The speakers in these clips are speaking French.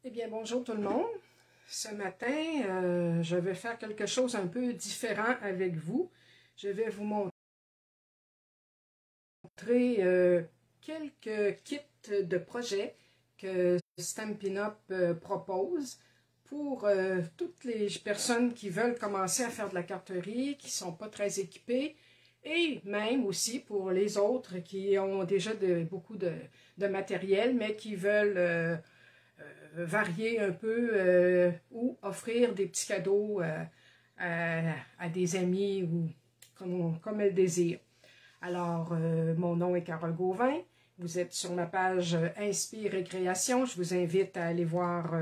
Eh bien, bonjour tout le monde. Ce matin, je vais faire quelque chose un peu différent avec vous. Je vais vous montrer quelques kits de projets que Stampin' Up propose pour toutes les personnes qui veulent commencer à faire de la carterie, qui ne sont pas très équipées, et même aussi pour les autres qui ont déjà beaucoup de matériel, mais qui veulent varier un peu ou offrir des petits cadeaux à des amis ou comme elles désirent. Alors, mon nom est Carole Gauvin. Vous êtes sur ma page Inspire et Création. Je vous invite à aller voir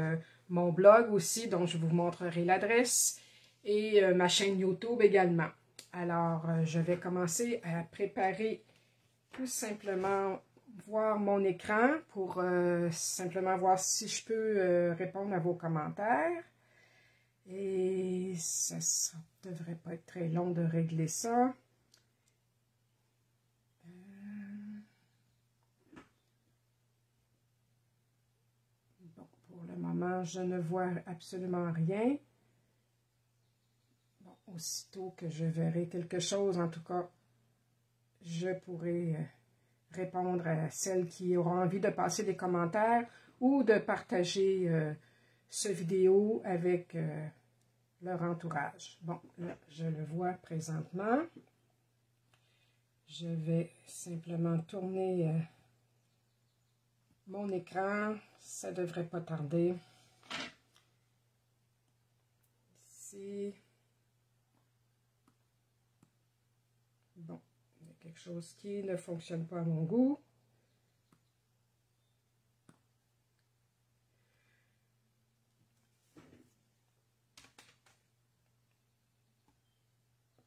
mon blog aussi, dont je vous montrerai l'adresse, et ma chaîne YouTube également. Alors, je vais commencer à préparer tout simplement voir mon écran pour simplement voir si je peux répondre à vos commentaires. Et ça ne devrait pas être très long de régler ça. Bon, pour le moment, je ne vois absolument rien. Bon, aussitôt que je verrai quelque chose, en tout cas, je pourrai répondre à celles qui auront envie de passer des commentaires ou de partager ce vidéo avec leur entourage. Bon, là, je le vois présentement. Je vais simplement tourner mon écran. Ça ne devrait pas tarder. Ici. Bon, il y a quelque chose qui ne fonctionne pas à mon goût.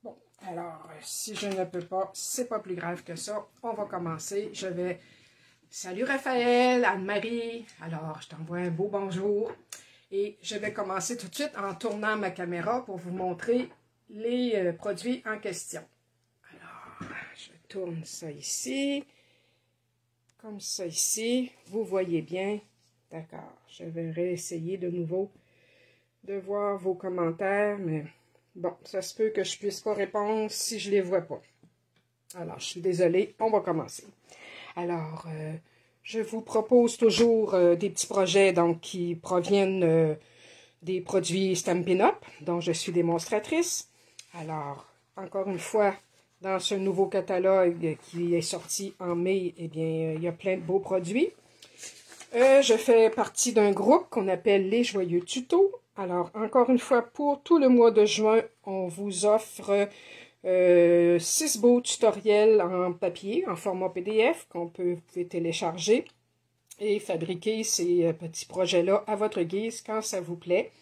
Bon, alors, si je ne peux pas, c'est pas plus grave que ça. On va commencer. Je vais... Salut Raphaël, Anne-Marie. Alors, je t'envoie un beau bonjour. Et je vais commencer tout de suite en tournant ma caméra pour vous montrer les produits en question. Alors, je tourne ça ici. Comme ça ici. Vous voyez bien. D'accord. Je vais réessayer de nouveau de voir vos commentaires, mais bon, ça se peut que je ne puisse pas répondre si je ne les vois pas. Alors, je suis désolée. On va commencer. Alors, je vous propose toujours des petits projets donc, qui proviennent des produits Stampin' Up, dont je suis démonstratrice. Alors, encore une fois, dans ce nouveau catalogue qui est sorti en mai, eh bien, il y a plein de beaux produits. Je fais partie d'un groupe qu'on appelle les Joyeux Tutos. Alors, encore une fois, pour tout le mois de juin, on vous offre 6 beaux tutoriels en papier, en format PDF, vous pouvez télécharger et fabriquer ces petits projets-là à votre guise quand ça vous plaît.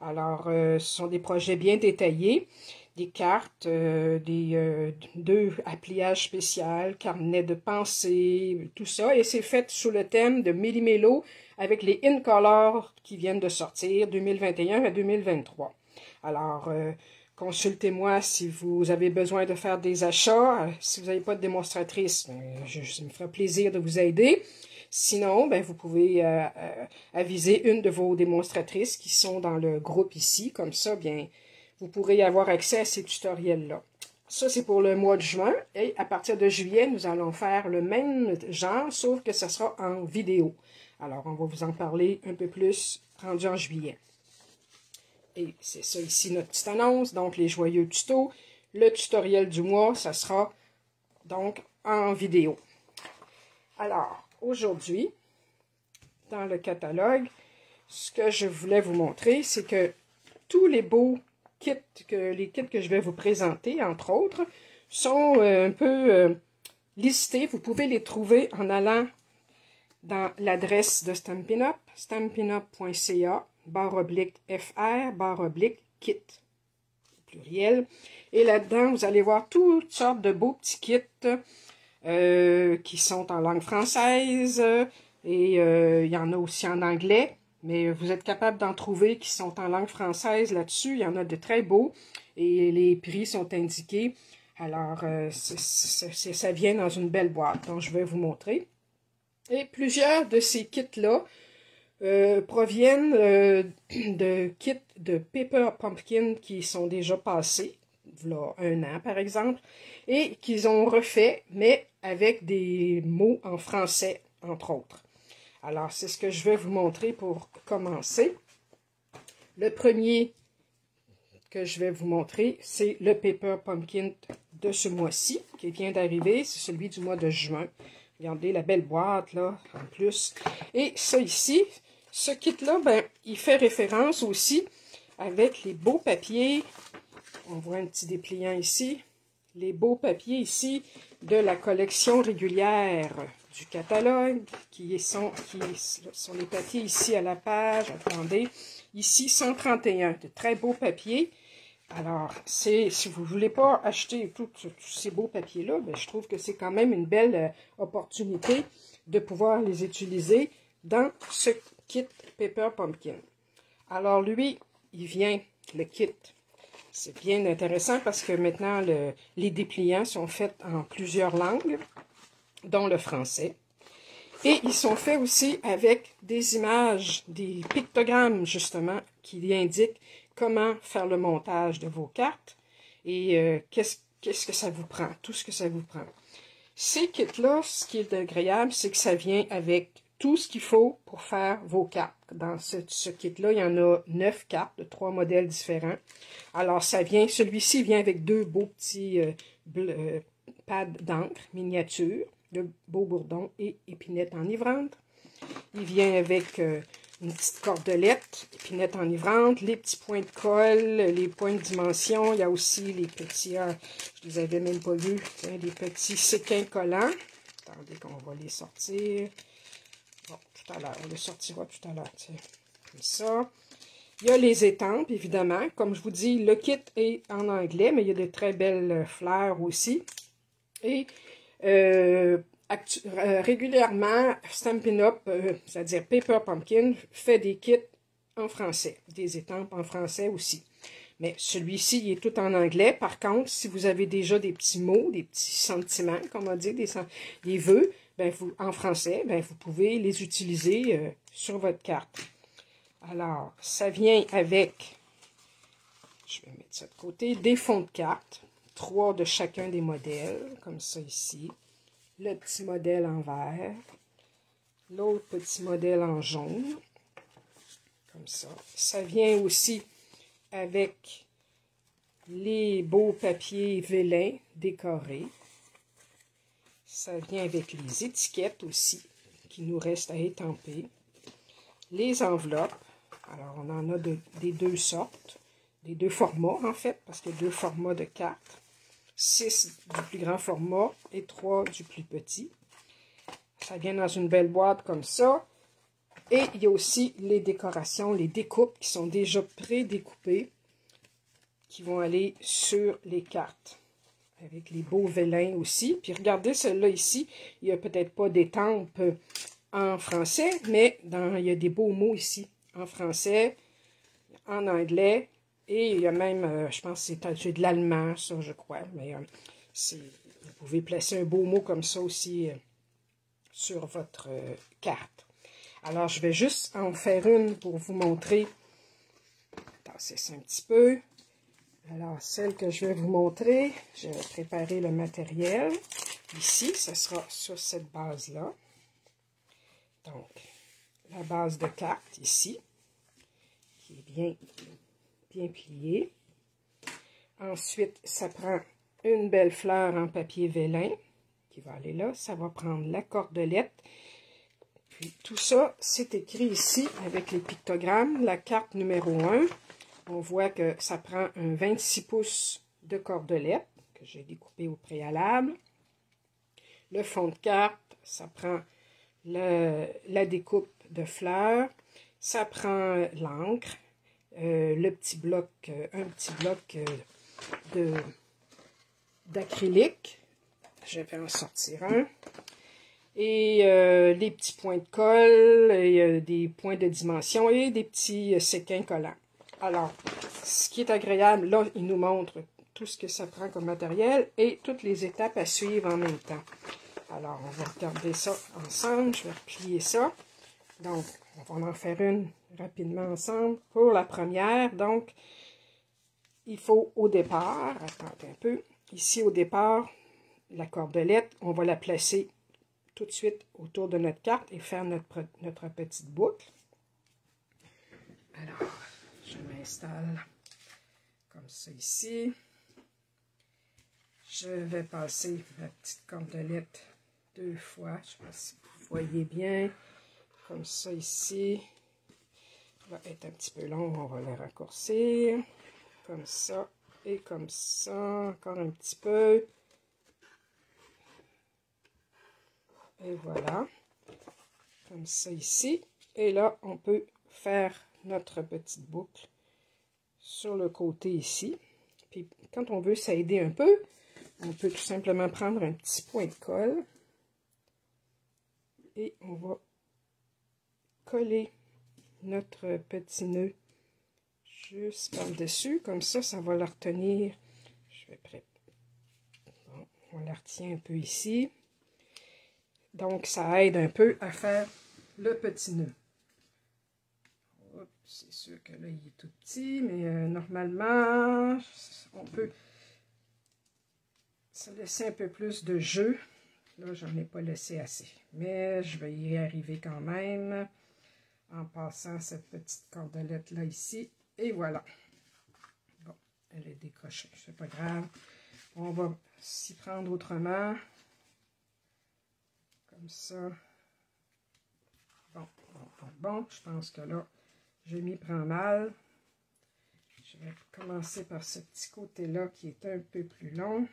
Alors, ce sont des projets bien détaillés, des cartes, deux à pliage spécial, carnet de pensée, tout ça. Et c'est fait sous le thème de Méli-Mélo avec les In Color qui viennent de sortir 2021 à 2023. Alors, consultez-moi si vous avez besoin de faire des achats. Si vous n'avez pas de démonstratrice, ça me fera plaisir de vous aider. Sinon, ben, vous pouvez aviser une de vos démonstratrices qui sont dans le groupe ici. Comme ça, bien, vous pourrez avoir accès à ces tutoriels-là. Ça, c'est pour le mois de juin. Et à partir de juillet, nous allons faire le même genre, sauf que ce sera en vidéo. Alors, on va vous en parler un peu plus rendu en juillet. Et c'est ça ici notre petite annonce. Donc, les joyeux tutos. Le tutoriel du mois, ça sera donc en vidéo. Alors, aujourd'hui, dans le catalogue, ce que je voulais vous montrer, c'est que tous les beaux kits, les kits que je vais vous présenter, entre autres, sont un peu listés. Vous pouvez les trouver en allant dans l'adresse de Stampin' Up, stampinup.ca, /fr, /kit, pluriel. Et là-dedans, vous allez voir toutes sortes de beaux petits kits qui sont en langue française et il y en a aussi en anglais, mais vous êtes capable d'en trouver qui sont en langue française là-dessus. Il y en a de très beaux et les prix sont indiqués. Alors, ça vient dans une belle boîte, donc je vais vous montrer. Et plusieurs de ces kits-là proviennent de kits de Paper Pumpkin qui sont déjà passés, voilà 1 an par exemple, et qu'ils ont refait, mais avec des mots en français, entre autres. Alors, c'est ce que je vais vous montrer pour commencer. Le premier que je vais vous montrer, c'est le Paper Pumpkin de ce mois-ci, qui vient d'arriver. C'est celui du mois de juin. Regardez la belle boîte, là, en plus. Et ça ici, ce kit-là, ben, il fait référence aussi avec les beaux papiers. On voit un petit dépliant ici. Les beaux papiers ici de la collection régulière du catalogue, qui sont les papiers ici à la page. Attendez, ici 131, de très beaux papiers. Alors, si vous ne voulez pas acheter tous ces beaux papiers-là, ben, je trouve que c'est quand même une belle opportunité de pouvoir les utiliser dans ce kit Paper Pumpkin. Alors, lui, il vient, le kit. C'est bien intéressant parce que maintenant, les dépliants sont faits en plusieurs langues, dont le français. Et ils sont faits aussi avec des images, des pictogrammes, justement, qui indiquent comment faire le montage de vos cartes et qu'est-ce que ça vous prend, tout ce que ça vous prend. Ces kits-là, ce qui est agréable, c'est que ça vient avec tout ce qu'il faut pour faire vos cartes. Dans ce kit-là, il y en a 9 cartes de 3 modèles différents. Alors, celui-ci vient avec 2 beaux petits pads d'encre miniature, de beaux bourdons et épinettes enivrantes. Il vient avec une petite cordelette, épinette enivrante, les petits points de colle, les points de dimension. Il y a aussi les petits, je les avais même pas vus, les petits séquins collants. Attendez qu'on va les sortir. Bon, tout à l'heure, on les sortira tout à l'heure, comme ça. Il y a les étampes, évidemment. Comme je vous dis, le kit est en anglais, mais il y a de très belles fleurs aussi. Et régulièrement, Stampin' Up, c'est-à-dire Paper Pumpkin, fait des kits en français, des étampes en français aussi. Mais celui-ci, il est tout en anglais. Par contre, si vous avez déjà des petits mots, des petits sentiments, comme on dit, des vœux, ben en français, ben vous pouvez les utiliser sur votre carte. Alors, ça vient avec, je vais mettre ça de côté, des fonds de carte, 3 de chacun des modèles, comme ça ici. Le petit modèle en vert, l'autre petit modèle en jaune, comme ça. Ça vient aussi avec les beaux papiers vélins décorés. Ça vient avec les étiquettes aussi, qui nous restent à étamper. Les enveloppes, alors on en a des 2 sortes, des 2 formats en fait, parce qu'il y a 2 formats de cartes. 6 du plus grand format et 3 du plus petit. Ça vient dans une belle boîte comme ça. Et il y a aussi les décorations, les découpes qui sont déjà pré-découpées, qui vont aller sur les cartes. Avec les beaux vélins aussi. Puis regardez, celle-là ici, il n'y a peut-être pas d'étampe en français, mais il y a des beaux mots ici en français, en anglais. Et il y a même, je pense que c'est de l'allemand, ça, je crois. Mais vous pouvez placer un beau mot comme ça aussi sur votre carte. Alors, je vais juste en faire une pour vous montrer. Tasser ça un petit peu. Alors, celle que je vais vous montrer, j'ai préparé le matériel. Ici, ce sera sur cette base-là. Donc, la base de carte ici, qui est bien plié. Ensuite, ça prend une belle fleur en papier vélin qui va aller là. Ça va prendre la cordelette. Puis tout ça, c'est écrit ici avec les pictogrammes. La carte numéro 1, on voit que ça prend un 26 pouces de cordelette que j'ai découpé au préalable. Le fond de carte, ça prend la découpe de fleurs. Ça prend l'encre. Un petit bloc d'acrylique. Je vais en sortir un. Et les petits points de colle, et, des points de dimension et des petits séquins collants. Alors, ce qui est agréable, là, il nous montre tout ce que ça prend comme matériel et toutes les étapes à suivre en même temps. Alors, on va regarder ça ensemble. Je vais replier ça. Donc, on va en faire une rapidement ensemble. Pour la première, donc, il faut au départ, attendez un peu, ici au départ, la cordelette, on va la placer tout de suite autour de notre carte et faire notre petite boucle. Alors, je m'installe comme ça ici. Je vais passer ma petite cordelette 2 fois. Je ne sais pas si vous voyez bien. Comme ça ici. Ça va être un petit peu long, on va le raccourcir. Comme ça et comme ça. Encore un petit peu. Et voilà. Comme ça ici. Et là, on peut faire notre petite boucle sur le côté ici. Puis quand on veut s'aider un peu, on peut tout simplement prendre un petit point de colle et on va coller notre petit nœud juste par-dessus. Comme ça, ça va la retenir. Je vais bon, on la retient un peu ici. Donc, ça aide un peu à faire le petit nœud. C'est sûr que là, il est tout petit, mais normalement, on peut se laisser un peu plus de jeu. Là, j'en ai pas laissé assez. Mais je vais y arriver quand même en passant cette petite cordelette-là ici. Et voilà. Bon, elle est décrochée. C'est pas grave. On va s'y prendre autrement. Comme ça. Bon. Je pense que là, je m'y prends mal. Je vais commencer par ce petit côté-là qui est un peu plus long.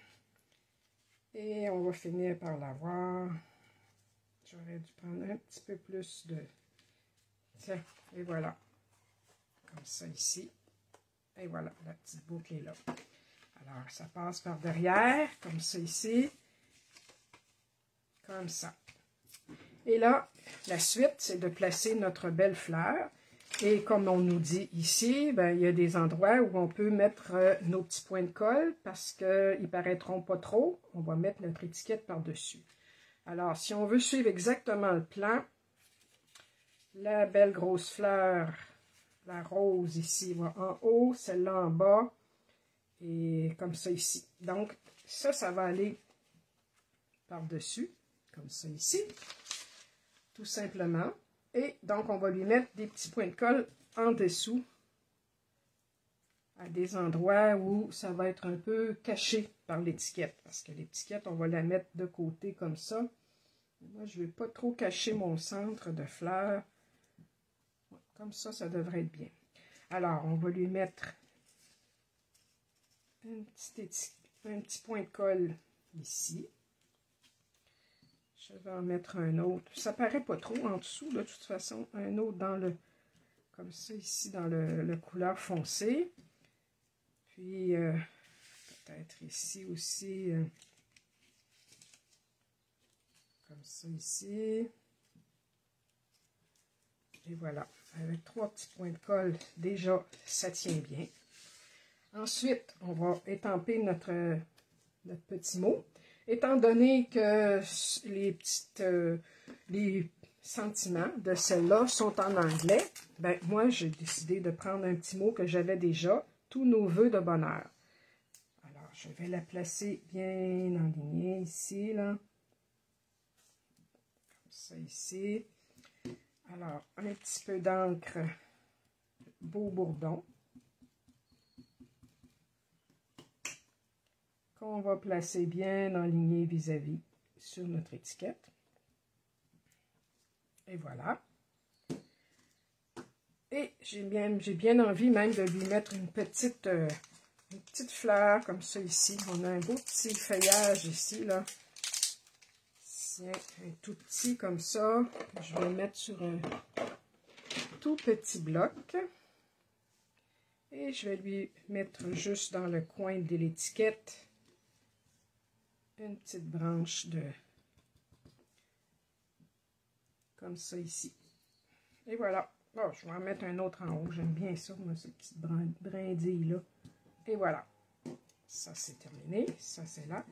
Et on va finir par l'avoir. J'aurais dû prendre un petit peu plus de... Tiens, et voilà. Comme ça ici. Et voilà, la petite boucle est là. Alors, ça passe par derrière, comme ça ici. Comme ça. Et là, la suite, c'est de placer notre belle fleur. Et comme on nous dit ici, ben, il y a des endroits où on peut mettre nos petits points de colle parce qu'ils ne paraîtront pas trop. On va mettre notre étiquette par-dessus. Alors, si on veut suivre exactement le plan, la belle grosse fleur, la rose ici, va en haut, celle-là en bas, et comme ça ici. Donc, ça va aller par-dessus, comme ça ici, tout simplement. Et donc, on va lui mettre des petits points de colle en dessous, à des endroits où ça va être un peu caché par l'étiquette. Parce que l'étiquette, on va la mettre de côté comme ça. Moi, je ne vais pas trop cacher mon centre de fleurs. Comme ça, ça devrait être bien. Alors, on va lui mettre un petit point de colle ici. Je vais en mettre un autre. Ça paraît pas trop en dessous, de toute façon. Un autre dans le... Comme ça, ici, dans le couleur foncée. Puis, peut-être ici aussi. Comme ça, ici. Et voilà. Avec 3 petits points de colle, déjà, ça tient bien. Ensuite, on va étamper notre petit mot. Étant donné que les sentiments de celle-là sont en anglais, ben moi, j'ai décidé de prendre un petit mot que j'avais déjà, tous nos vœux de bonheur. Alors, je vais la placer bien enlignée ici, là. Comme ça, ici. Alors, un petit peu d'encre Beau Bourdon. Qu'on va placer bien enligné vis-à-vis sur notre étiquette. Et voilà. Et j'ai bien envie même de lui mettre une petite fleur comme ça ici. On a un beau petit feuillage ici, là. Tiens, un tout petit comme ça. Je vais le mettre sur un tout petit bloc. Et je vais lui mettre juste dans le coin de l'étiquette une petite branche de... comme ça ici. Et voilà. Oh, je vais en mettre un autre en haut. J'aime bien ça, moi, cette petite brindille-là. Et voilà. Ça, c'est terminé. Ça, c'est là.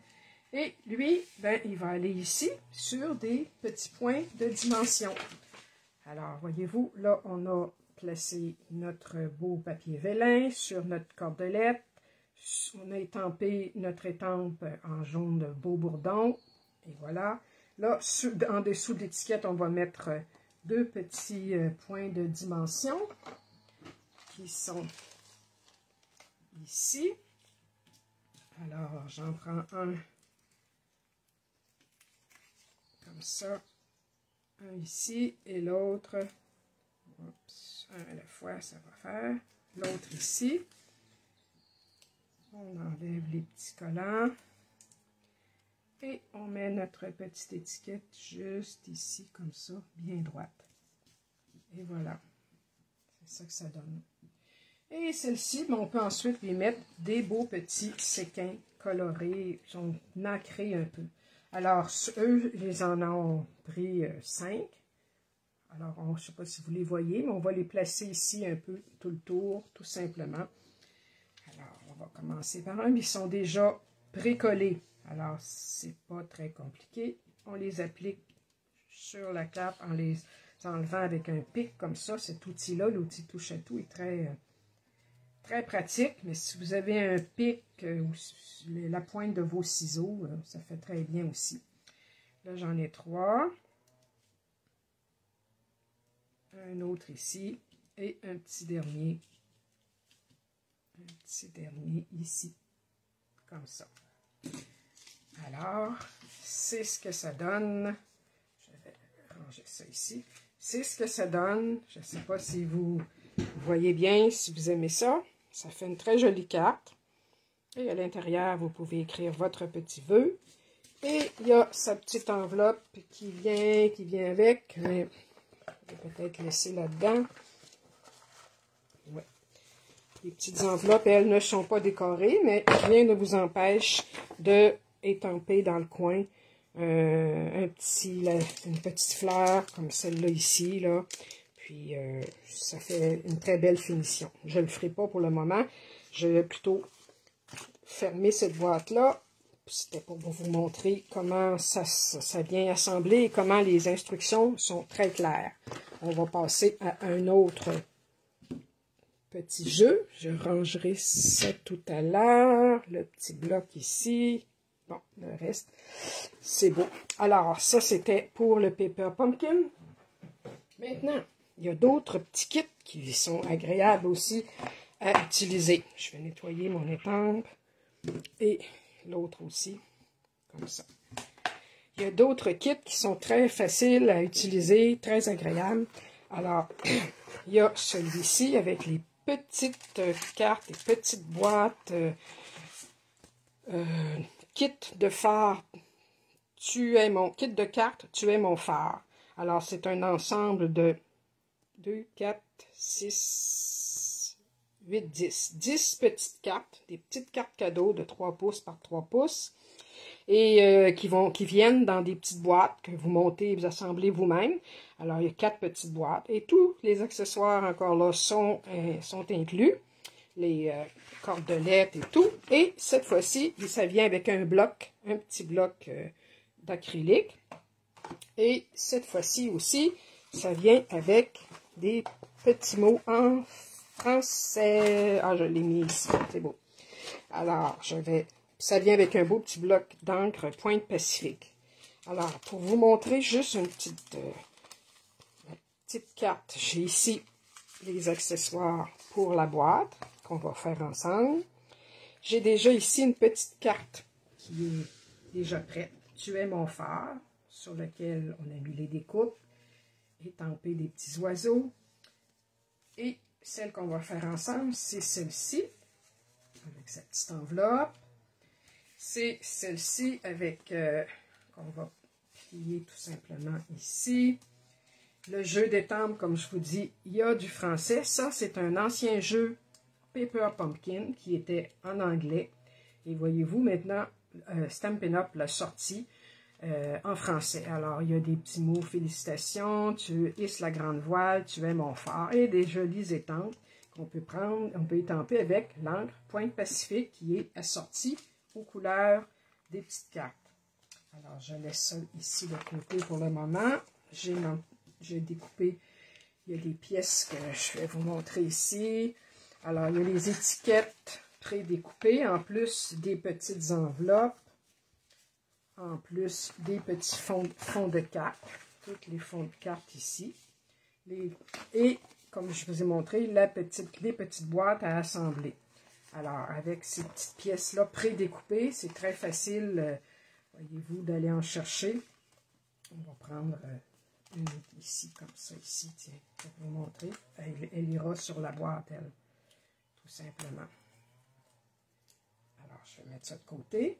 Et lui, ben, il va aller ici sur des petits points de dimension. Alors, voyez-vous, là, on a placé notre beau papier vélin sur notre cordelette. On a étampé notre étampe en jaune de beau bourdon. Et voilà. Là, en dessous de l'étiquette, on va mettre 2 petits points de dimension qui sont ici. Alors, j'en prends un comme ça, un ici et l'autre, un à la fois, ça va faire, l'autre ici. On enlève les petits collants et on met notre petite étiquette juste ici, comme ça, bien droite. Et voilà, c'est ça que ça donne. Et celle-ci, on peut ensuite lui mettre des beaux petits séquins colorés, ils sont nacrés un peu. Alors, eux, ils en ont pris 5. Alors, je ne sais pas si vous les voyez, mais on va les placer ici un peu tout le tour, tout simplement. Alors, on va commencer par un. Ils sont déjà précollés. Alors, c'est pas très compliqué. On les applique sur la cape en les enlevant avec un pic comme ça. Cet outil-là, l'outil touche à tout, est très pratique. Mais si vous avez un pic ou la pointe de vos ciseaux, ça fait très bien aussi. Là, j'en ai 3. Un autre ici et un petit dernier. Un petit dernier ici, comme ça. Alors, c'est ce que ça donne. Je vais ranger ça ici. C'est ce que ça donne. Je ne sais pas si vous voyez bien, si vous aimez ça. Ça fait une très jolie carte. Et à l'intérieur, vous pouvez écrire votre petit vœu. Et il y a sa petite enveloppe qui vient avec. Mais je vais peut-être laisser là-dedans. Ouais. Les petites enveloppes, elles ne sont pas décorées, mais rien ne vous empêche de étamper dans le coin une petite fleur comme celle-là ici, là. Puis, ça fait une très belle finition. Je ne le ferai pas pour le moment. Je vais plutôt fermer cette boîte-là. C'était pour vous montrer comment ça vient assembler et comment les instructions sont très claires. On va passer à un autre petit jeu. Je rangerai ça tout à l'heure. Le petit bloc ici. Bon, le reste, c'est beau. Alors, ça, c'était pour le Paper Pumpkin. Maintenant, il y a d'autres petits kits qui sont agréables aussi à utiliser. Je vais nettoyer mon étampe et l'autre aussi, comme ça. Il y a d'autres kits qui sont très faciles à utiliser, très agréables. Alors, il y a celui-ci avec les petites cartes, les petites boîtes, kit de phare, kit de cartes, tu es mon phare. Alors, c'est un ensemble de 2, 4, 6, 8, 10. 10 petites cartes, des petites cartes cadeaux de 3 pouces par 3 pouces. Et qui viennent dans des petites boîtes que vous montez et vous assemblez vous-même. Alors, il y a 4 petites boîtes. Et tous les accessoires encore là sont inclus. Les cordelettes et tout. Et cette fois-ci, ça vient avec un petit bloc d'acrylique. Et cette fois-ci aussi, ça vient avec des petits mots en français. Ah, je l'ai mis ici, c'est beau. Alors, ça vient avec un beau petit bloc d'encre Pointe Pacifique. Alors, pour vous montrer juste une petite carte, j'ai ici les accessoires pour la boîte qu'on va faire ensemble. J'ai déjà ici une petite carte qui est déjà prête. Tu es mon phare, sur lequel on a mis les découpes, étampé des petits oiseaux. Et celle qu'on va faire ensemble, c'est celle-ci, avec sa petite enveloppe. C'est celle-ci avec, qu'on va plier tout simplement ici. Le jeu d'étampe, comme je vous dis, il y a du français. Ça, c'est un ancien jeu Paper Pumpkin qui était en anglais. Et voyez-vous, maintenant, Stampin' Up l'a sorti en français. Alors, il y a des petits mots, félicitations, tu hisses la grande voile, tu es mon phare, et des jolies étampes qu'on peut prendre, on peut étamper avec l'encre Pointe Pacifique qui est assortie aux couleurs des petites cartes. Alors, je laisse ça ici de côté pour le moment. J'ai découpé il y a des pièces que je vais vous montrer ici. Alors, il y a les étiquettes prédécoupées, en plus des petites enveloppes, en plus des petits fonds de cartes, tous les fonds de cartes ici. Et, comme je vous ai montré, les petites boîtes à assembler. Alors, avec ces petites pièces-là prédécoupées, c'est très facile, voyez-vous, d'aller en chercher. On va prendre une ici, comme ça, ici, tiens, pour vous montrer. Elle ira sur la boîte, elle, tout simplement. Alors, je vais mettre ça de côté.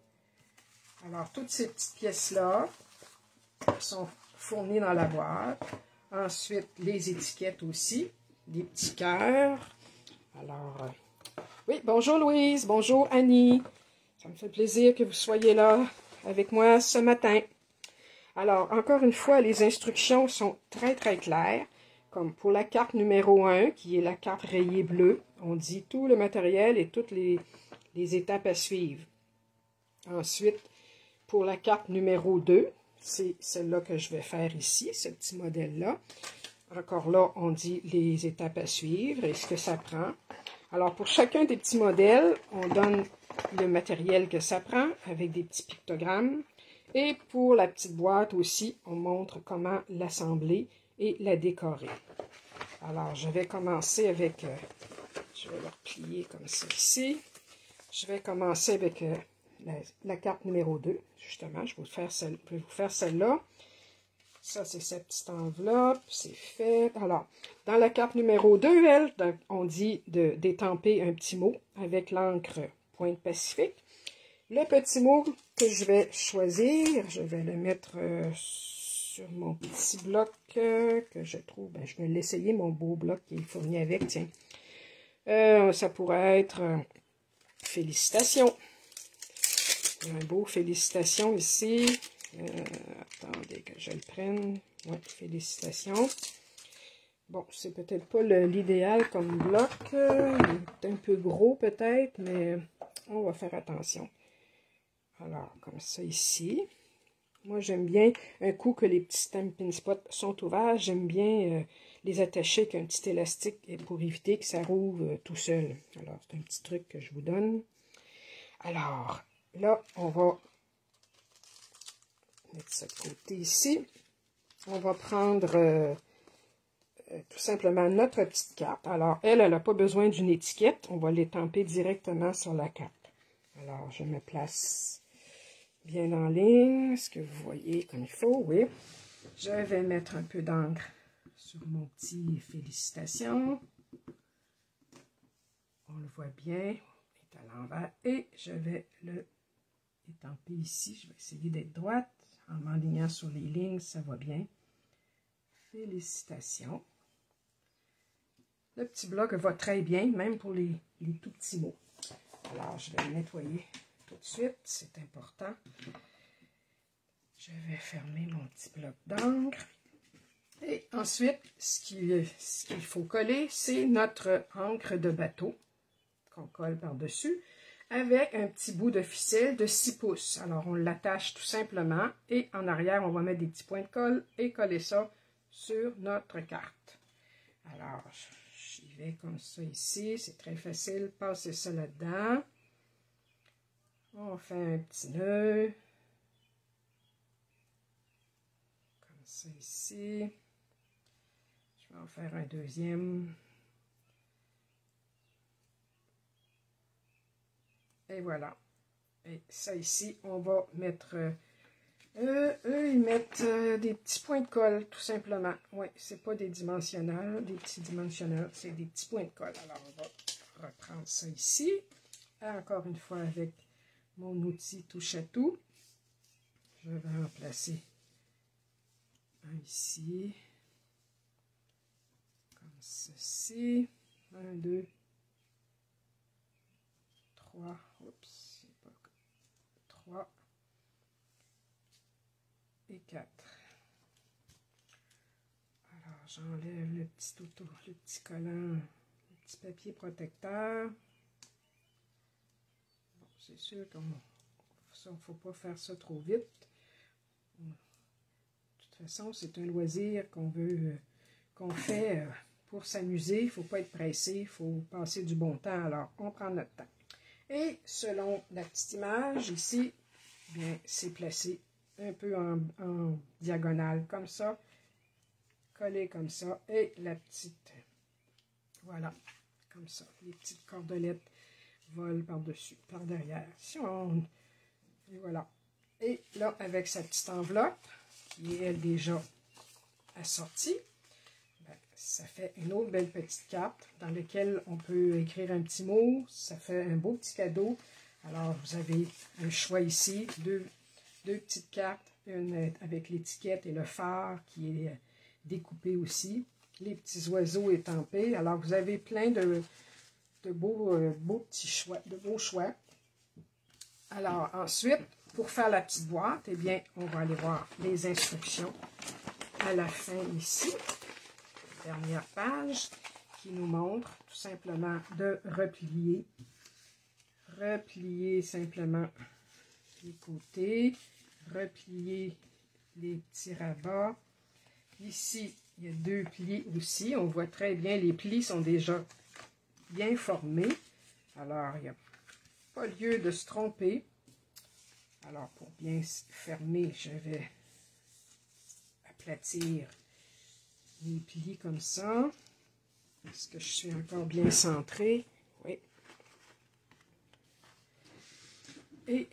Alors, toutes ces petites pièces-là sont fournies dans la boîte. Ensuite, les étiquettes aussi, des petits cœurs. Alors, oui, bonjour Louise, bonjour Annie. Ça me fait plaisir que vous soyez là avec moi ce matin. Alors, encore une fois, les instructions sont très, très claires. Comme pour la carte numéro 1, qui est la carte rayée bleue, on dit tout le matériel et toutes les étapes à suivre. Ensuite, pour la carte numéro 2, c'est celle-là que je vais faire ici, ce petit modèle-là. Encore là, on dit les étapes à suivre et ce que ça prend. Alors, pour chacun des petits modèles, on donne le matériel que ça prend avec des petits pictogrammes. Et pour la petite boîte aussi, on montre comment l'assembler et la décorer. Alors, je vais commencer avec, je vais la replier comme ça ici. Je vais commencer avec la carte numéro 2, justement. Je vais vous faire celle-là. Ça, c'est cette petite enveloppe, c'est fait. Alors, dans la carte numéro 2, on dit d'étamper un petit mot avec l'encre Pointe Pacifique. Le petit mot que je vais choisir, je vais le mettre sur mon petit bloc que je trouve. Ben, je vais l'essayer, mon beau bloc qui est fourni avec, tiens. Ça pourrait être félicitations. Il y a un beau félicitations ici. Attendez que je le prenne. Oui, félicitations. Bon, c'est peut-être pas l'idéal comme bloc. Il est un peu gros peut-être, mais on va faire attention. Alors, comme ça ici. Moi, j'aime bien, un coup que les petits Stampin' Spots sont ouverts, j'aime bien les attacher avec un petit élastique pour éviter que ça rouvre tout seul. Alors, c'est un petit truc que je vous donne. Alors, là, on va mettre ça de côté ici. On va prendre tout simplement notre petite carte. Alors, elle n'a pas besoin d'une étiquette. On va l'étamper directement sur la carte. Alors, je me place bien en ligne. Est-ce que vous voyez comme il faut? Oui. Je vais mettre un peu d'encre sur mon petit félicitations. On le voit bien. Il est à l'envers. Et je vais le étamper ici. Je vais essayer d'être droite. En m'alignant sur les lignes, ça va bien. Félicitations. Le petit bloc va très bien, même pour les tout petits mots. Alors, je vais le nettoyer tout de suite, c'est important. Je vais fermer mon petit bloc d'encre. Et ensuite, ce qu'il faut coller, c'est notre encre de bateau qu'on colle par-dessus avec un petit bout de ficelle de 6 pouces. Alors, on l'attache tout simplement et en arrière, on va mettre des petits points de colle et coller ça sur notre carte. Alors, j'y vais comme ça ici. C'est très facile. Passez ça là-dedans. On fait un petit nœud. Comme ça ici. Je vais en faire un deuxième. Et voilà. Et ça ici, on va mettre... ils mettent des petits points de colle, tout simplement. Oui, c'est pas des dimensionnels, des petits dimensionnels, c'est des petits points de colle. Alors, on va reprendre ça ici. Et encore une fois, avec mon outil touche à tout. Je vais en placer un ici. Comme ceci. 1, 2, 3. Oups, c'est pas 3. Et 4. Alors, j'enlève le petit collant, le petit papier protecteur. Bon, c'est sûr qu'il ne faut pas faire ça trop vite. De toute façon, c'est un loisir qu'on veut qu'on fait pour s'amuser. Il ne faut pas être pressé, il faut passer du bon temps. Alors, on prend notre temps. Et selon la petite image, ici, bien, c'est placé un peu en diagonale, comme ça, collé comme ça, et la petite, voilà, comme ça, les petites cordelettes volent par-dessus, par derrière. Et voilà. Et là, avec sa petite enveloppe, qui est, elle, déjà assortie, ben, ça fait une autre belle petite carte dans laquelle on peut écrire un petit mot. Ça fait un beau petit cadeau. Alors, vous avez un choix ici, deux petites cartes, une avec l'étiquette et le phare qui est découpé aussi, les petits oiseaux étampés. Alors, vous avez plein de beaux petits choix, de beaux choix. Alors, ensuite, pour faire la petite boîte, eh bien, on va aller voir les instructions à la fin ici. Dernière page qui nous montre tout simplement de replier. Replier simplement les côtés. Replier les petits rabats. Ici, il y a 2 plis aussi. On voit très bien, les plis sont déjà bien formés. Alors, il n'y a pas lieu de se tromper. Alors, pour bien fermer, je vais aplatir les plis comme ça. Est-ce que je suis encore bien centrée? Oui. Et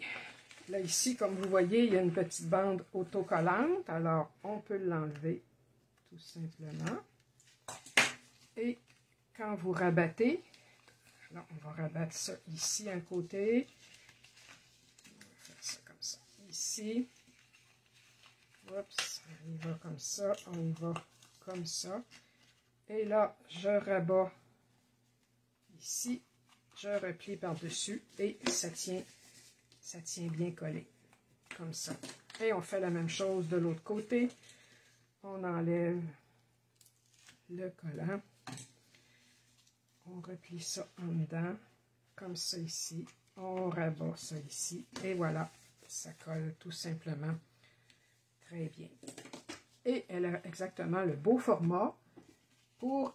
là, ici, comme vous voyez, il y a une petite bande autocollante. Alors, on peut l'enlever tout simplement. Et quand vous rabattez, là, on va rabattre ça ici, un côté. On va faire ça comme ça. Ici. Oups, on y va comme ça, on y va comme ça. Et là, je rabats ici, je replie par-dessus et ça tient bien collé, comme ça. Et on fait la même chose de l'autre côté. On enlève le collant. On replie ça en dedans, comme ça ici. On rabat ça ici. Et voilà, ça colle tout simplement très bien. Et elle a exactement le beau format pour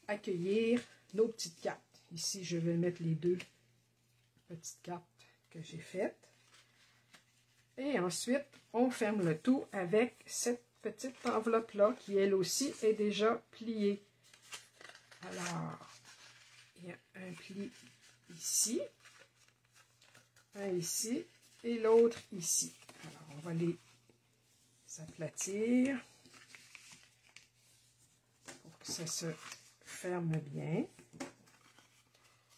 accueillir nos petites cartes. Ici, je vais mettre les 2 petites cartes que j'ai faites. Et ensuite, on ferme le tout avec cette petite enveloppe-là qui, elle aussi, est déjà pliée. Alors, il y a un pli ici, un ici et l'autre ici. Alors, on va les aplatir pour que ça se ferme bien.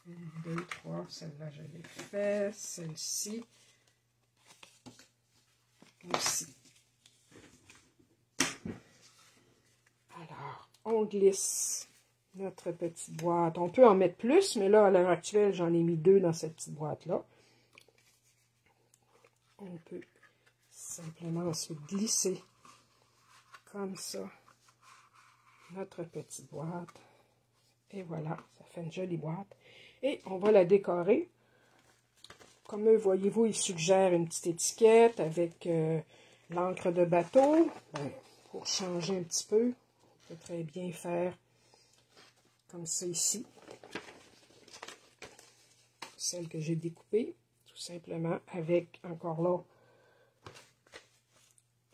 1, 2, 3, celle-là je l'ai fait, celle-ci aussi. Alors, on glisse notre petite boîte. On peut en mettre plus, mais là, à l'heure actuelle, j'en ai mis 2 dans cette petite boîte-là. On peut simplement ensuite glisser comme ça notre petite boîte. Et voilà, ça fait une jolie boîte. Et on va la décorer. Comme eux, voyez-vous, ils suggèrent une petite étiquette avec l'encre de bateau. Ben, pour changer un petit peu, on peut très bien faire comme ça ici. Celle que j'ai découpée, tout simplement, avec encore là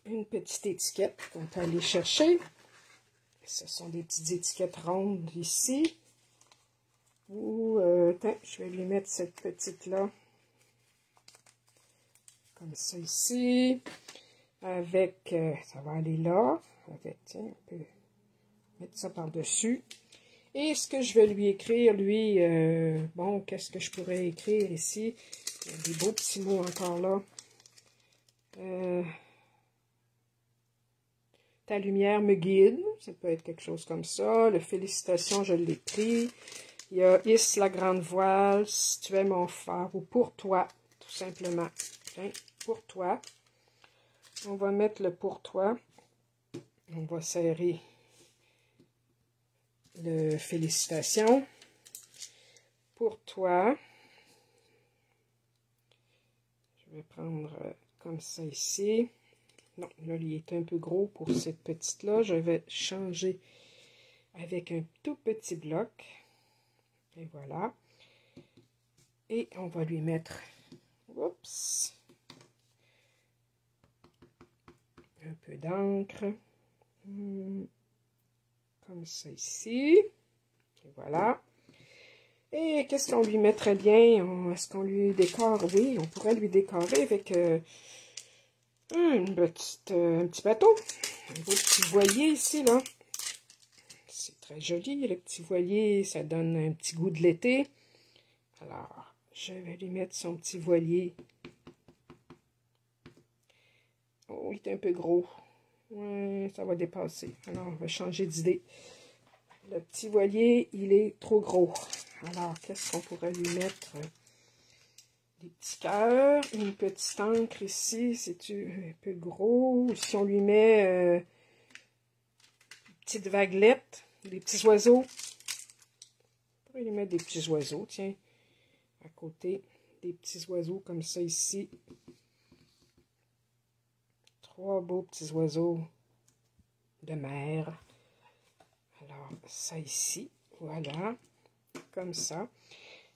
une petite étiquette qu'on peut aller chercher. Ce sont des petites étiquettes rondes ici. Ou, je vais lui mettre cette petite-là. Comme ça ici. Avec, ça va aller là. Avec, tiens, on peut mettre ça par-dessus. Et ce que je vais lui écrire, lui, bon, qu'est-ce que je pourrais écrire ici? Il y a des beaux petits mots encore là. Ta lumière me guide, ça peut être quelque chose comme ça. Le félicitations, je l'ai pris. Il y a hisse la grande voile, si tu es mon phare, ou pour toi, tout simplement. Hein, pour toi. On va mettre le pour toi. On va serrer le félicitations. Pour toi. Je vais prendre comme ça ici. Non, là, il est un peu gros pour cette petite-là. Je vais changer avec un tout petit bloc. Et voilà. Et on va lui mettre, oups, un peu d'encre. Comme ça ici. Et voilà. Et qu'est-ce qu'on lui mettrait bien? Est-ce qu'on lui décore? Oui, on pourrait lui décorer avec un petit bateau. Un beau petit voilier ici, là. C'est très joli, le petit voilier. Ça donne un petit goût de l'été. Alors, je vais lui mettre son petit voilier. Oh, il est un peu gros. Ouais, ça va dépasser. Alors, on va changer d'idée. Le petit voilier, il est trop gros. Alors, qu'est-ce qu'on pourrait lui mettre? Des petits cœurs, une petite encre ici, c'est-tu un peu gros? Si on lui met une petite vaguelette, des petits oiseaux. On pourrait lui mettre des petits oiseaux, tiens, à côté. Des petits oiseaux comme ça ici. 3 beaux petits oiseaux de mer. Alors, ça ici, voilà, comme ça.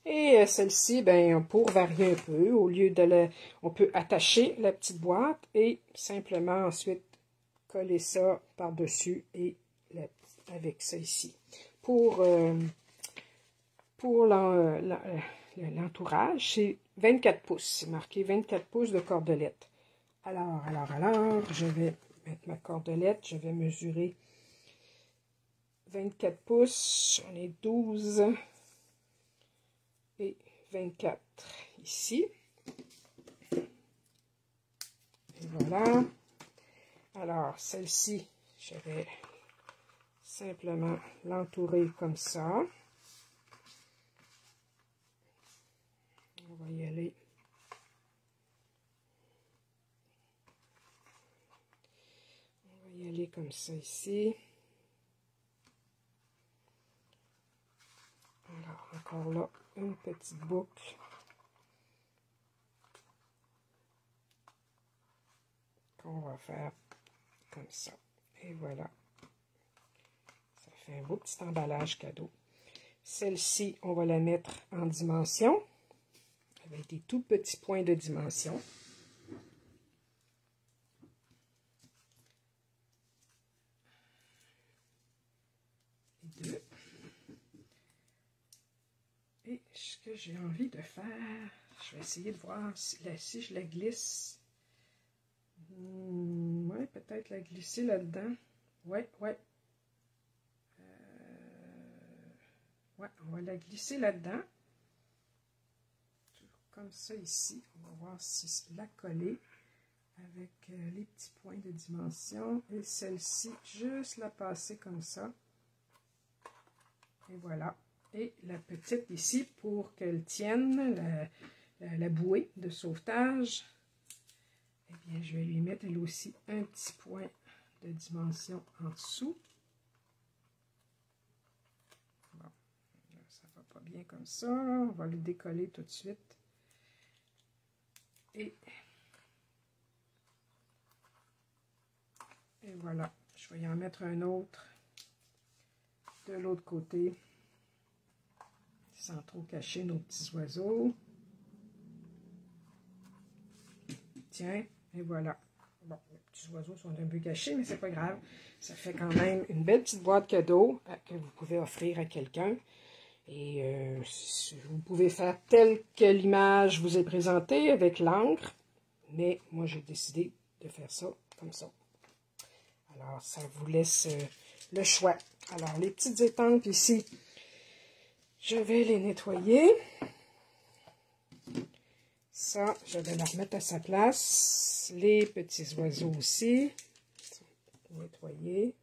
Et celle-ci, ben, pour varier un peu, au lieu de on peut attacher la petite boîte et simplement ensuite coller ça par-dessus et avec ça ici. Pour l'entourage, c'est 24 pouces. C'est marqué 24 pouces de cordelette. Alors, je vais mettre ma cordelette. Je vais mesurer 24 pouces. J'en ai 12 et 24 ici. Et voilà. Alors, celle-ci, je vais simplement l'entourer comme ça. On va y aller. On va y aller comme ça ici. Alors, encore là, une petite boucle. Qu'on va faire comme ça. Et voilà. Ça fait un beau petit emballage cadeau. Celle-ci, on va la mettre en dimension. Avec des tout petits points de dimension. Deux. Et ce que j'ai envie de faire, je vais essayer de voir si je la glisse. Ouais, peut-être la glisser là-dedans. Ouais. Ouais, on va la glisser là-dedans. Comme ça ici. On va voir si la coller avec les petits points de dimension. Et celle-ci, juste la passer comme ça. Et voilà. Et la petite ici, pour qu'elle tienne la bouée de sauvetage, eh bien, je vais lui mettre elle aussi un petit point de dimension en dessous. Bon, là, ça va pas bien comme ça. On va le décoller tout de suite. Et voilà. Je vais y en mettre un autre de l'autre côté, sans trop cacher nos petits oiseaux. Tiens, et voilà. Bon, les petits oiseaux sont un peu cachés, mais c'est pas grave. Ça fait quand même une belle petite boîte cadeau que vous pouvez offrir à quelqu'un. Et vous pouvez faire telle que l'image vous est présentée avec l'encre. Mais moi, j'ai décidé de faire ça comme ça. Alors, ça vous laisse le choix. Alors, les petites étampes ici, je vais les nettoyer. Ça, je vais la remettre à sa place. Les petits oiseaux aussi. Nettoyer.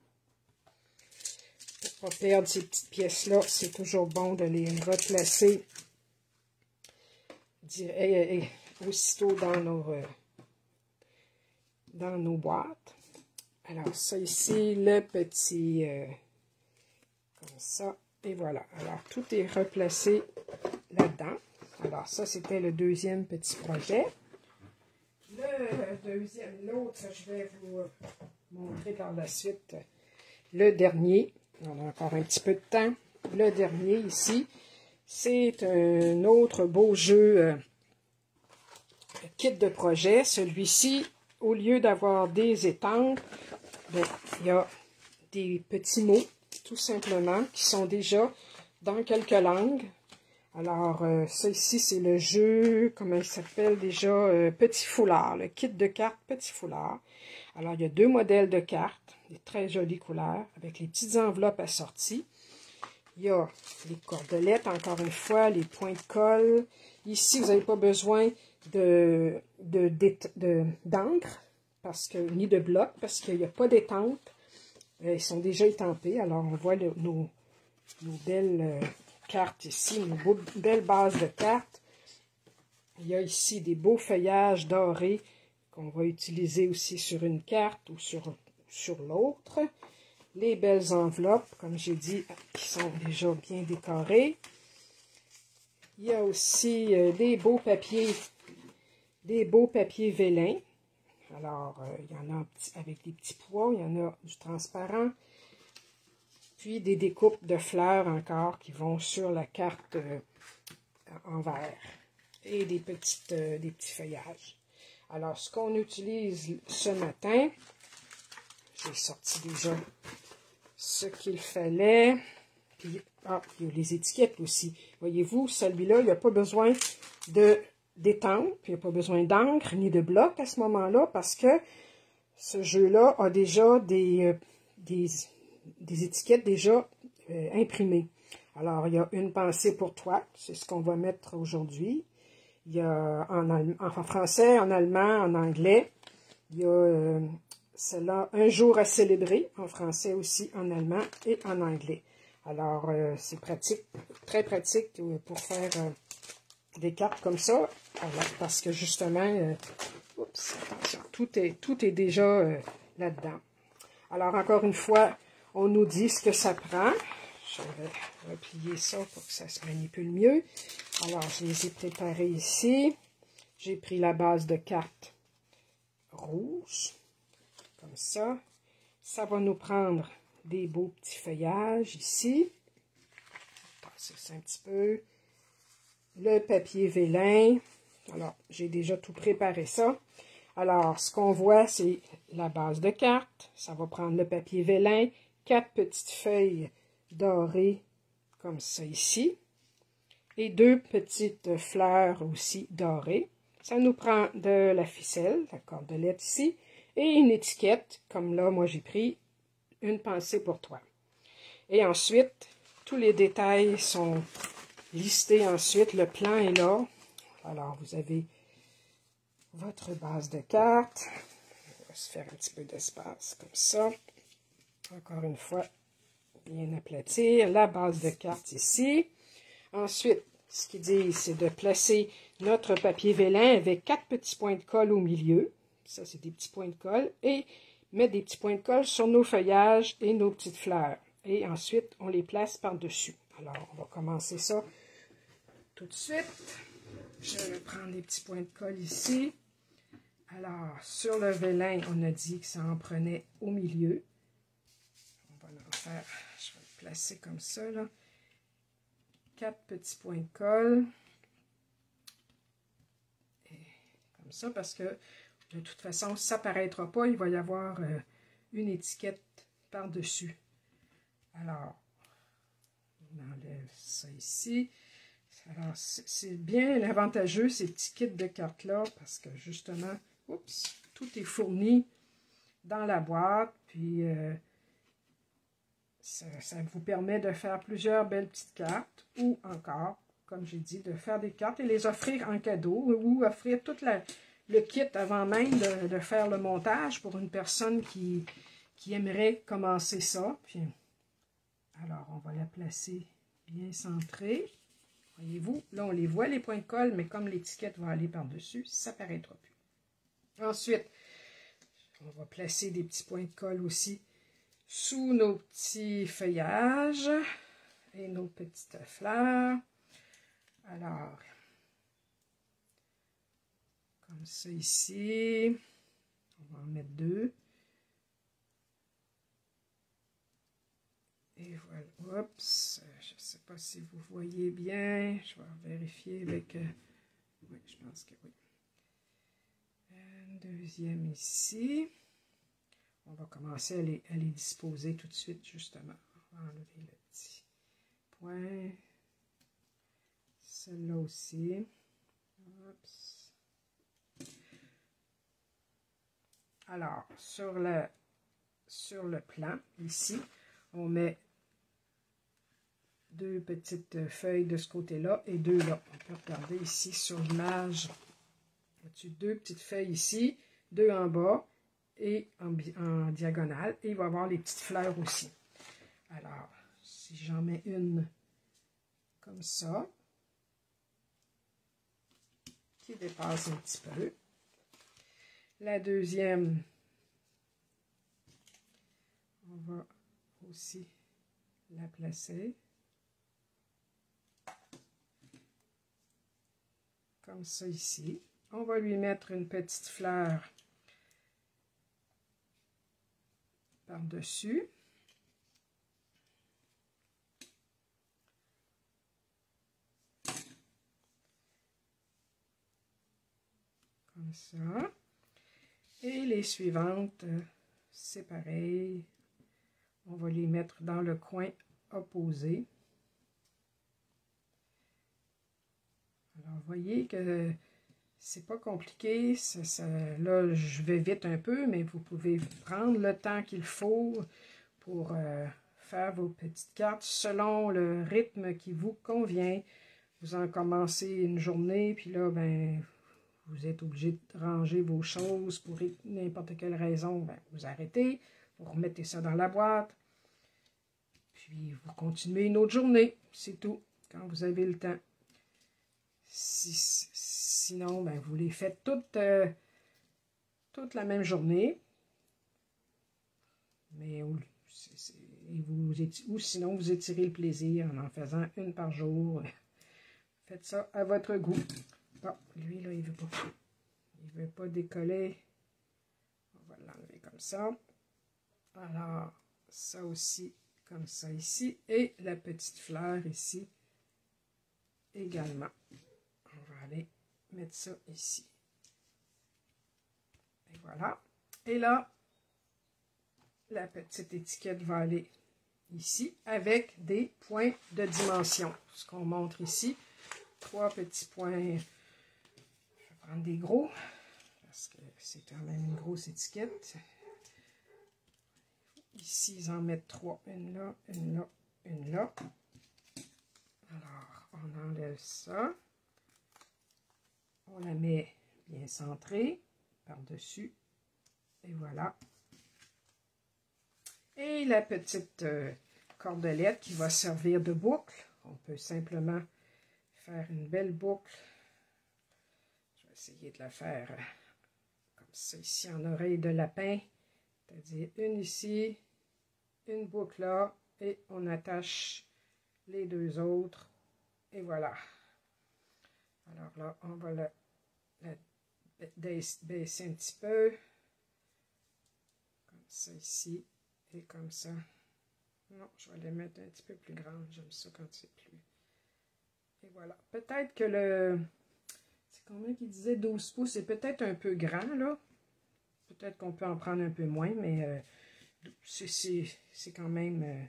Pour ne pas perdre ces petites pièces-là, c'est toujours bon de les replacer aussitôt dans nos boîtes. Alors, ça ici, le petit, comme ça, et voilà. Alors, tout est replacé là-dedans. Alors, ça, c'était le deuxième petit projet. L'autre, je vais vous montrer par la suite le dernier. On a encore un petit peu de temps. Le dernier ici, c'est un autre beau jeu kit de projet. Celui-ci, au lieu d'avoir des étampes, ben, il y a des petits mots, tout simplement, qui sont déjà dans quelques langues. Alors, ça ici, c'est le jeu, comment il s'appelle déjà, Petit Foulard, le kit de cartes Petit Foulard. Alors, il y a 2 modèles de cartes, des très jolies couleurs, avec les petites enveloppes assorties. Il y a les cordelettes, encore une fois, les points de colle. Ici, vous n'avez pas besoin d'encre, ni de bloc, parce qu'il n'y a pas d'étampe. Ils sont déjà étampés. Alors, on voit nos belles cartes ici, nos belles bases de cartes. Il y a ici des beaux feuillages dorés qu'on va utiliser aussi sur une carte ou sur l'autre. Les belles enveloppes, comme j'ai dit, qui sont déjà bien décorées. Il y a aussi des beaux papiers vélin. Alors, il y en a avec des petits pois, il y en a du transparent. Puis des découpes de fleurs encore qui vont sur la carte en verre. Et des petits feuillages. Alors, ce qu'on utilise ce matin, j'ai sorti déjà ce qu'il fallait. Puis, il y a les étiquettes aussi. Voyez-vous, celui-là, il n'y a pas besoin d'étampe, il n'y a pas besoin d'encre ni de bloc à ce moment-là, parce que ce jeu-là a déjà des étiquettes déjà imprimées. Alors, il y a une pensée pour toi, c'est ce qu'on va mettre aujourd'hui. Il y a en français, en allemand, en anglais. Il y a celle-là, un jour à célébrer, en français aussi, en allemand et en anglais. Alors, c'est pratique, très pratique pour faire des cartes comme ça, parce que justement, oups, attention, tout est déjà là-dedans. Alors, encore une fois, on nous dit ce que ça prend. Je vais replier ça pour que ça se manipule mieux. Alors, je les ai préparés ici. J'ai pris la base de cartes rouge, comme ça. Ça va nous prendre des beaux petits feuillages ici. Passer ça un petit peu. Le papier vélin. Alors, j'ai déjà tout préparé ça. Alors, ce qu'on voit, c'est la base de carte. Ça va prendre le papier vélin, 4 petites feuilles dorées, comme ça ici. Et 2 petites fleurs aussi dorées. Ça nous prend de la ficelle, la cordelette ici, et une étiquette, comme là, moi j'ai pris une pensée pour toi. Et ensuite, tous les détails sont listés ensuite, le plan est là. Alors, vous avez votre base de cartes. On va se faire un petit peu d'espace comme ça. Encore une fois, bien aplatir. La base de cartes ici. Ensuite, ce qu'ils disent, c'est de placer notre papier vélin avec 4 petits points de colle au milieu. Ça, c'est des petits points de colle. Et mettre des petits points de colle sur nos feuillages et nos petites fleurs. Et ensuite, on les place par-dessus. Alors, on va commencer ça tout de suite. Je vais prendre des petits points de colle ici. Alors, sur le vélin, on a dit que ça en prenait au milieu. On va en faire, je vais le placer comme ça, là. 4 petits points de colle. Et comme ça, parce que de toute façon, ça ne paraîtra pas. Il va y avoir une étiquette par-dessus. Alors, on enlève ça ici. Alors, c'est bien avantageux, ces petits kits de cartes-là, parce que justement, oups, tout est fourni dans la boîte. Puis, ça vous permet de faire plusieurs belles petites cartes, ou encore, comme j'ai dit, de faire des cartes et les offrir en cadeau, ou offrir tout le kit avant même de faire le montage pour une personne qui aimerait commencer ça. Puis, alors, on va la placer bien centrée. Voyez-vous, là, on les voit, les points de colle, mais comme l'étiquette va aller par-dessus, ça ne paraîtra plus. Ensuite, on va placer des petits points de colle aussi sous nos petits feuillages et nos petites fleurs. Alors, comme ça ici, on va en mettre 2. Et voilà. Oups, je ne sais pas si vous voyez bien. Je vais vérifier avec... oui, je pense que oui. Un deuxième ici. On va commencer à les disposer tout de suite, justement. On va enlever le petit point. Celle-là aussi. Oups. Alors, sur le plan, ici, on met deux petites feuilles de ce côté-là et deux là. On peut regarder ici sur l'image. Deux petites feuilles ici, deux en bas et en diagonale. Et il va y avoir les petites fleurs aussi. Alors, si j'en mets une comme ça, qui dépasse un petit peu. La deuxième, on va aussi la placer comme ça ici. On va lui mettre une petite fleur par-dessus. Comme ça. Et les suivantes, c'est pareil. On va les mettre dans le coin opposé. Alors, vous voyez que c'est pas compliqué. Là, je vais vite un peu, mais vous pouvez prendre le temps qu'il faut pour faire vos petites cartes selon le rythme qui vous convient. Vous en commencez une journée, puis là, ben, vous êtes obligé de ranger vos choses pour n'importe quelle raison. Ben, vous arrêtez, vous remettez ça dans la boîte, puis vous continuez une autre journée. C'est tout, quand vous avez le temps. Sinon, ben, vous les faites toute la même journée. Mais ou sinon, vous étirez le plaisir en faisant une par jour. Faites ça à votre goût. Bon, lui, là, il veut pas. Il veut pas décoller. On va l'enlever comme ça. Alors, ça aussi, comme ça ici. Et la petite fleur ici également. On va aller mettre ça ici. Et voilà. Et là, la petite étiquette va aller ici avec des points de dimension. Ce qu'on montre ici, 3 petits points. Je vais prendre des gros parce que c'est quand même une grosse étiquette. Ici, ils en mettent 3. Une là, une là, une là. Alors, on enlève ça. On la met bien centrée par-dessus. Et voilà. Et la petite cordelette qui va servir de boucle. On peut simplement faire une belle boucle. Je vais essayer de la faire comme ça ici en oreille de lapin. C'est-à-dire une ici, une boucle là, et on attache les deux autres. Et voilà. Alors là, on va la baisser un petit peu. Comme ça ici. Et comme ça. Non, je vais les mettre un petit peu plus grandes. J'aime ça quand c'est plus. Et voilà. Peut-être que le... C'est combien qu'il disait 12 pouces? C'est peut-être un peu grand, là. Peut-être qu'on peut en prendre un peu moins, mais c'est quand même...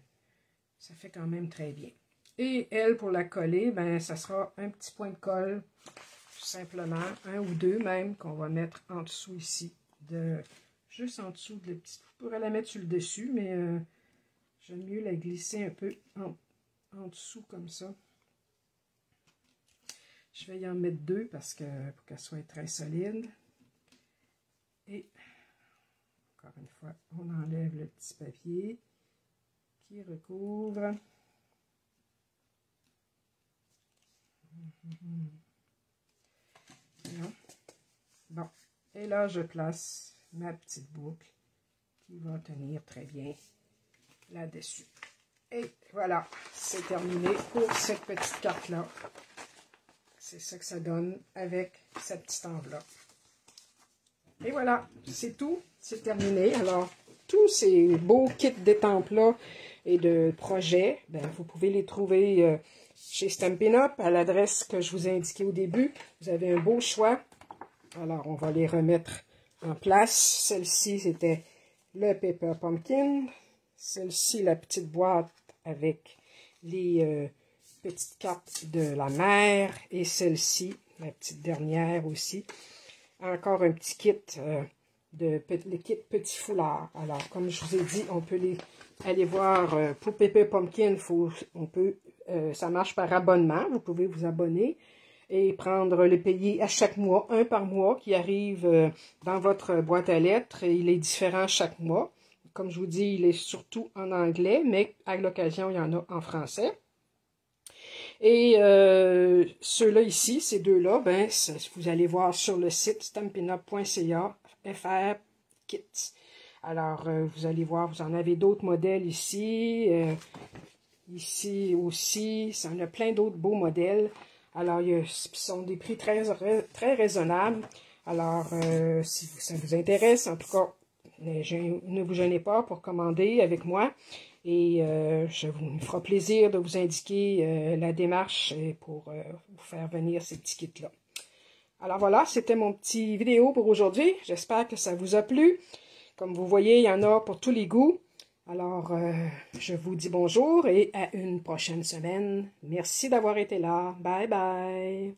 ça fait quand même très bien. Et elle, pour la coller, ben, ça sera un petit point de colle, tout simplement. Un ou deux même, qu'on va mettre en dessous ici. Juste en dessous de la petite... Je pourrais la mettre sur le dessus, mais j'aime mieux la glisser un peu en dessous comme ça. Je vais y en mettre deux parce que pour qu'elle soit très solide. Et encore une fois, on enlève le petit papier qui recouvre. Bon, et là je place ma petite boucle qui va tenir très bien là-dessus. Et voilà, c'est terminé pour cette petite carte-là. C'est ça que ça donne avec cette petite enveloppe. Et voilà, c'est tout, c'est terminé. Alors, tous ces beaux kits d'étampes-là, et de projets, ben, vous pouvez les trouver chez Stampin' Up à l'adresse que je vous ai indiquée au début. Vous avez un beau choix. Alors, on va les remettre en place. Celle-ci, c'était le Paper Pumpkin. Celle-ci, la petite boîte avec les petites cartes de la mer. Et celle-ci, la petite dernière aussi. Encore un petit kit, le kit petit foulard. Alors, comme je vous ai dit, on peut aller voir pour Paper Pumpkin. Ça marche par abonnement. Vous pouvez vous abonner et prendre le payer à chaque mois, un par mois, qui arrive dans votre boîte à lettres. Et il est différent chaque mois. Comme je vous dis, il est surtout en anglais, mais à l'occasion, il y en a en français. Et ceux-là ici, ces deux-là, ben, vous allez voir sur le site stampinup.ca FR Kits. Alors, vous allez voir, vous en avez d'autres modèles ici. Ici aussi, ça en a plein d'autres beaux modèles. Alors, ce sont des prix très raisonnables. Alors, si ça vous intéresse, en tout cas, ne vous gênez pas pour commander avec moi. Et me fera plaisir de vous indiquer la démarche pour vous faire venir ces petits kits-là. Alors voilà, c'était mon petit vidéo pour aujourd'hui. J'espère que ça vous a plu. Comme vous voyez, il y en a pour tous les goûts. Alors, je vous dis bonjour et à une prochaine semaine. Merci d'avoir été là. Bye bye!